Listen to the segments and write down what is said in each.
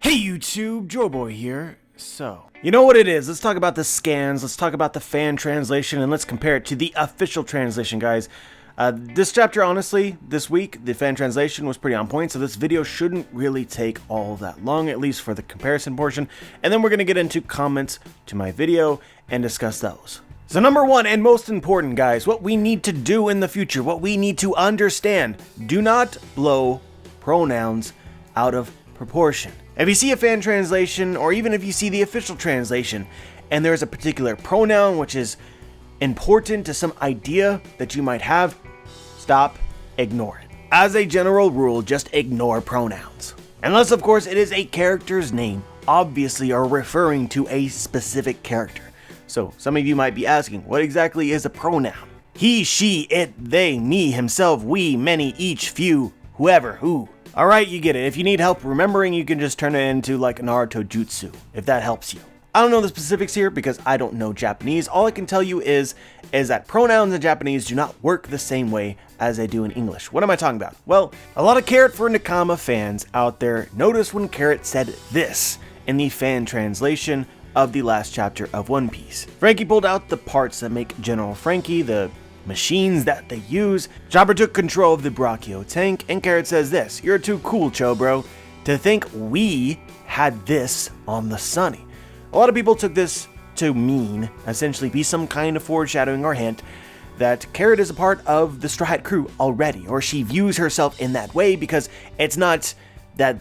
Hey YouTube, Joeboy here. So, you know what it is, let's talk about the scans, let's talk about the fan translation, and let's compare it to the official translation, guys. This chapter, honestly, this week, the fan translation was pretty on point, so this video shouldn't really take all that long, at least for the comparison portion, and then we're going to get into comments to my video and discuss those. So number one, and most important, guys, what we need to do in the future, what we need to understand, do not blow pronouns out of proportion. If you see a fan translation, or even if you see the official translation, and there's a particular pronoun which is important to some idea that you might have, stop, ignore it. As a general rule, just ignore pronouns. Unless, of course, it is a character's name, obviously are referring to a specific character. So some of you might be asking, what exactly is a pronoun? He, she, it, they, me, himself, we, many, each, few, whoever, who. Alright, you get it. If you need help remembering, you can just turn it into like a Naruto jutsu, if that helps you. I don't know the specifics here because I don't know Japanese. All I can tell you is that pronouns in Japanese do not work the same way as they do in English. What am I talking about? Well, a lot of Carrot for Nakama fans out there noticed when Carrot said this in the fan translation of the last chapter of One Piece. Frankie pulled out the parts that make General Frankie, the machines that they use. Chopper took control of the Brachio tank, and Carrot says this: "You're too cool, Chobro, to think we had this on the Sunny." A lot of people took this to mean, essentially be some kind of foreshadowing or hint, that Carrot is a part of the Straw Hat crew already, or she views herself in that way because it's not that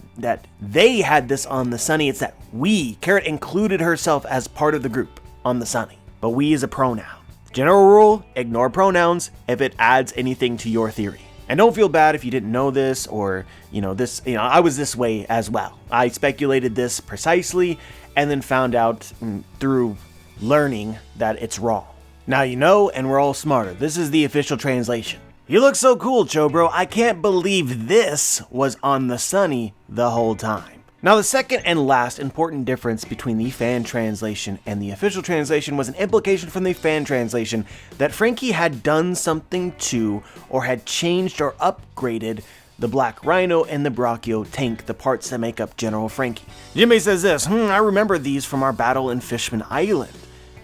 they had this on the Sunny, it's that we, Carrot included herself as part of the group on the Sunny. But we is a pronoun. General rule, ignore pronouns if it adds anything to your theory. And don't feel bad if you didn't know this, or, I was this way as well. I speculated this precisely and then found out through learning that it's wrong. Now you know, and we're all smarter. This is the official translation. "You look so cool, Chobro. I can't believe this was on the Sunny the whole time." Now, the second and last important difference between the fan translation and the official translation was an implication from the fan translation that Frankie had done something to, or had changed or upgraded, the Black Rhino and the Brachio tank, the parts that make up General Frankie. Jinbei says this: "I remember these from our battle in Fishman Island."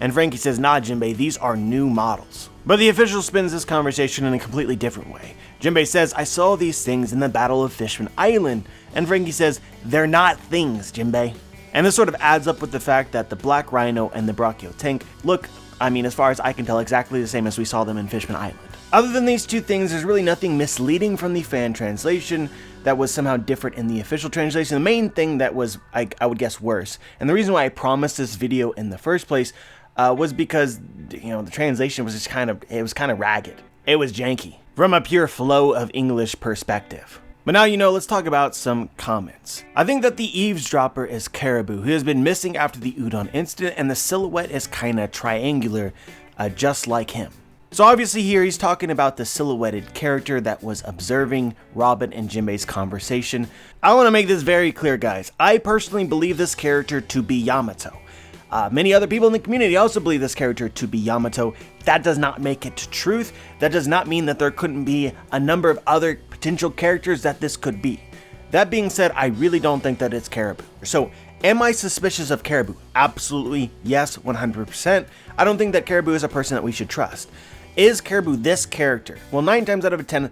And Frankie says, "Nah, Jinbei, these are new models." But the official spins this conversation in a completely different way. Jinbei says, "I saw these things in the Battle of Fishman Island." And Frankie says, "They're not things, Jinbei." And this sort of adds up with the fact that the Black Rhino and the Brachio tank look, as far as I can tell, exactly the same as we saw them in Fishman Island. Other than these two things, there's really nothing misleading from the fan translation that was somehow different in the official translation. The main thing that was, I would guess, worse, and the reason why I promised this video in the first place, was because, the translation was just kind of ragged. It was janky, from a pure flow of English perspective. But now let's talk about some comments. I think that the eavesdropper is Caribou, who has been missing after the Udon incident, and the silhouette is kinda triangular, just like him. So obviously here he's talking about the silhouetted character that was observing Robin and Jinbei's conversation. I want to make this very clear, guys. I personally believe this character to be Yamato. Many other people in the community also believe this character to be Yamato. That does not make it truth. That does not mean that there couldn't be a number of other potential characters that this could be. That being said, I really don't think that it's Caribou. So, am I suspicious of Caribou? Absolutely, yes, 100%. I don't think that Caribou is a person that we should trust. Is Caribou this character? Well, 9 times out of 10,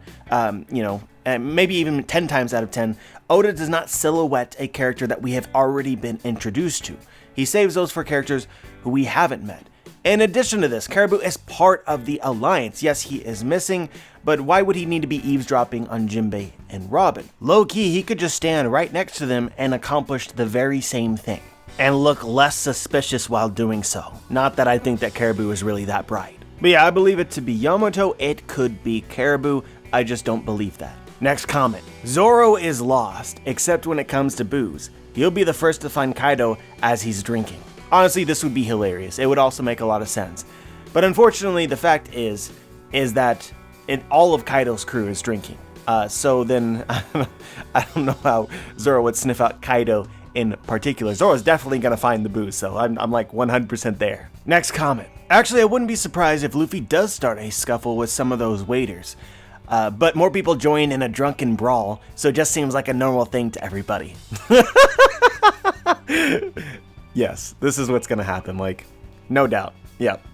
maybe even 10 times out of 10, Oda does not silhouette a character that we have already been introduced to. He saves those for characters who we haven't met. In addition to this, Caribou is part of the Alliance. Yes, he is missing, but why would he need to be eavesdropping on Jinbei and Robin? Low-key, he could just stand right next to them and accomplish the very same thing, and look less suspicious while doing so. Not that I think that Caribou is really that bright. But yeah, I believe it to be Yamato. It could be Caribou. I just don't believe that. Next comment. "Zoro is lost, except when it comes to booze. He'll be the first to find Kaido as he's drinking." Honestly, this would be hilarious. It would also make a lot of sense. But unfortunately, the fact is that all of Kaido's crew is drinking. So then, I don't know how Zoro would sniff out Kaido in particular. Zoro's definitely gonna find the booze, so I'm like 100% there. Next comment. "Actually, I wouldn't be surprised if Luffy does start a scuffle with some of those waiters. But more people join in a drunken brawl, so it just seems like a normal thing to everybody." Yes, this is what's gonna happen, like, no doubt. Yep.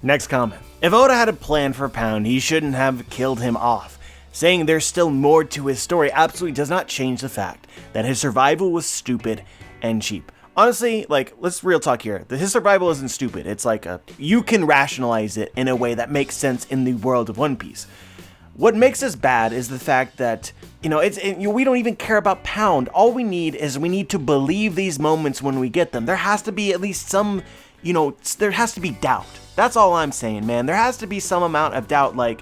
Next comment. If Oda had a plan for Pound, he shouldn't have killed him off. Saying there's still more to his story absolutely does not change the fact that his survival was stupid and cheap. Honestly, like, let's real talk here. His survival isn't stupid. It's like you can rationalize it in a way that makes sense in the world of One Piece. What makes this bad is the fact that, we don't even care about Pound. All we need is we need to believe these moments when we get them. There has to be at least some, there has to be doubt. That's all I'm saying, man. There has to be some amount of doubt, like,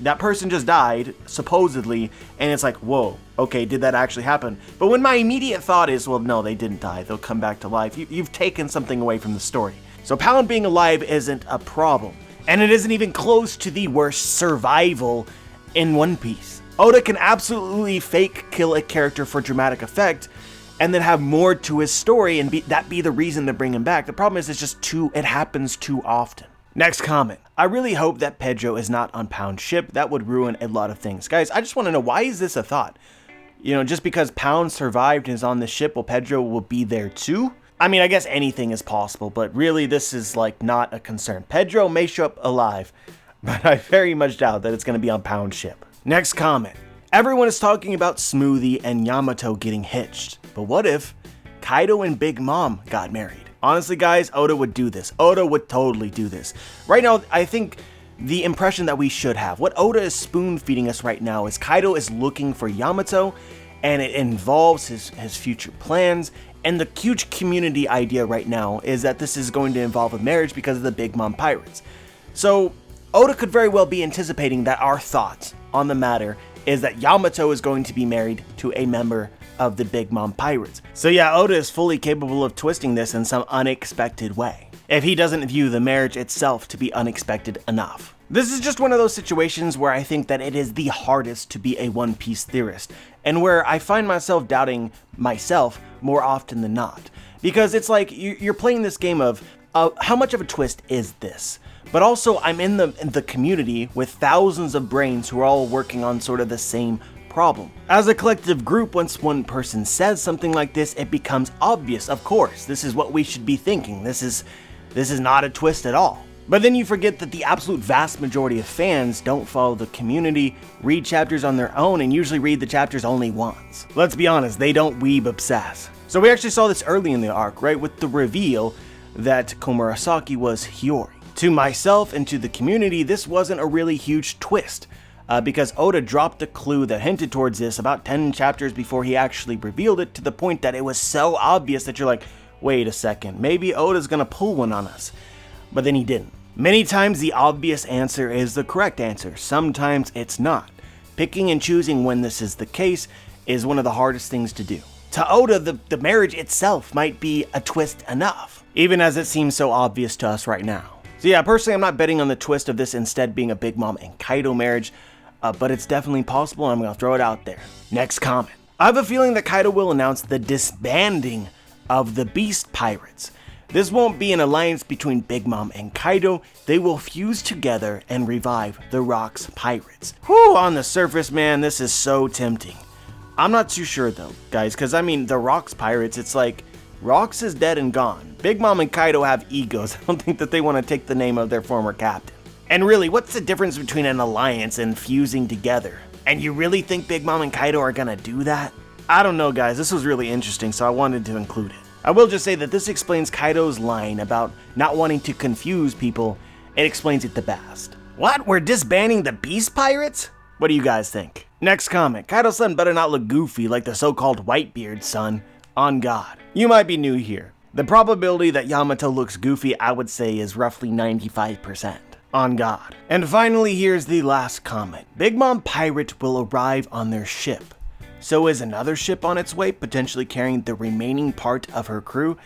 that person just died, supposedly, and it's like, whoa, okay, did that actually happen? But when my immediate thought is, well, no, they didn't die. They'll come back to life. You've taken something away from the story. So Pound being alive isn't a problem. And it isn't even close to the worst survival in One Piece. Oda can absolutely fake kill a character for dramatic effect, and then have more to his story and that be the reason to bring him back. The problem is it happens too often. Next comment. I really hope that Pedro is not on Pound's ship. That would ruin a lot of things. Guys, I just want to know, why is this a thought? Just because Pound survived and is on the ship, well, Pedro will be there too? I mean, I guess anything is possible, but really this is like not a concern. Pedro may show up alive, but I very much doubt that it's going to be on Pound's ship. Next comment. Everyone is talking about Smoothie and Yamato getting hitched, but what if Kaido and Big Mom got married? Honestly, guys, Oda would do this. Oda would totally do this. Right now, I think the impression that we should have, what Oda is spoon-feeding us right now is Kaido is looking for Yamato, and it involves his future plans, and the huge community idea right now is that this is going to involve a marriage because of the Big Mom pirates. So, Oda could very well be anticipating that our thoughts on the matter is that Yamato is going to be married to a member of the Big Mom pirates. So yeah, Oda is fully capable of twisting this in some unexpected way, if he doesn't view the marriage itself to be unexpected enough. This is just one of those situations where I think that it is the hardest to be a One Piece theorist, and where I find myself doubting myself more often than not. Because it's like, you're playing this game of, how much of a twist is this? But also, I'm in the community with thousands of brains who are all working on sort of the same problem. As a collective group, once one person says something like this, it becomes obvious, of course. This is what we should be thinking. This is not a twist at all. But then you forget that the absolute vast majority of fans don't follow the community, read chapters on their own, and usually read the chapters only once. Let's be honest, they don't weeb obsess. So we actually saw this early in the arc, right, with the reveal that Komurasaki was Hiyori. To myself and to the community, this wasn't a really huge twist. Because Oda dropped a clue that hinted towards this about 10 chapters before he actually revealed it, to the point that it was so obvious that you're like, wait a second, maybe Oda's gonna pull one on us. But then he didn't. Many times the obvious answer is the correct answer, sometimes it's not. Picking and choosing when this is the case is one of the hardest things to do. To Oda, the marriage itself might be a twist enough, even as it seems so obvious to us right now. So yeah, personally I'm not betting on the twist of this instead being a Big Mom and Kaido marriage, but it's definitely possible, and I'm going to throw it out there. Next comment. I have a feeling that Kaido will announce the disbanding of the Beast Pirates. This won't be an alliance between Big Mom and Kaido. They will fuse together and revive the Rocks Pirates. Whew, on the surface, man, this is so tempting. I'm not too sure though, guys, because I mean, the Rocks Pirates, it's like, Rocks is dead and gone. Big Mom and Kaido have egos. I don't think that they want to take the name of their former captain. And really, what's the difference between an alliance and fusing together? And you really think Big Mom and Kaido are gonna do that? I don't know, guys. This was really interesting, so I wanted to include it. I will just say that this explains Kaido's line about not wanting to confuse people. It explains it the best. What? We're disbanding the Beast Pirates? What do you guys think? Next comment. Kaido's son better not look goofy like the so-called Whitebeard's son. On God. You might be new here. The probability that Yamato looks goofy, I would say, is roughly 95%. On God. And finally, here's the last comment. Big Mom Pirate will arrive on their ship. So is another ship on its way, potentially carrying the remaining part of her crew?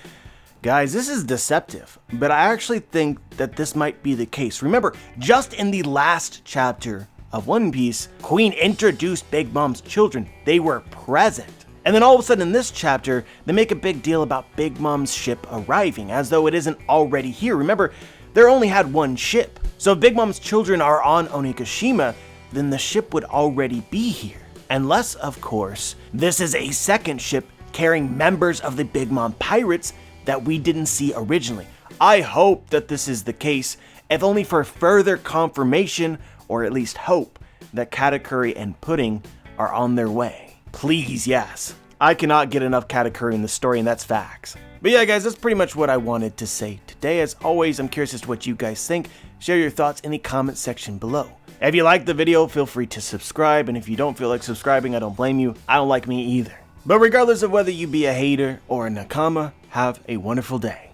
Guys, this is deceptive, but I actually think that this might be the case. Remember, just in the last chapter of One Piece, Queen introduced Big Mom's children. They were present. And then all of a sudden in this chapter, they make a big deal about Big Mom's ship arriving, as though it isn't already here. Remember, they only had one ship. So if Big Mom's children are on Onigashima, then the ship would already be here. Unless, of course, this is a second ship carrying members of the Big Mom Pirates that we didn't see originally. I hope that this is the case, if only for further confirmation, or at least hope, that Katakuri and Pudding are on their way. Please, yes. I cannot get enough Katakuri in the story, and that's facts. But yeah, guys, that's pretty much what I wanted to say today. As always, I'm curious as to what you guys think. Share your thoughts in the comment section below. If you liked the video, feel free to subscribe, and if you don't feel like subscribing, I don't blame you. I don't like me either. But regardless of whether you be a hater or a nakama, have a wonderful day.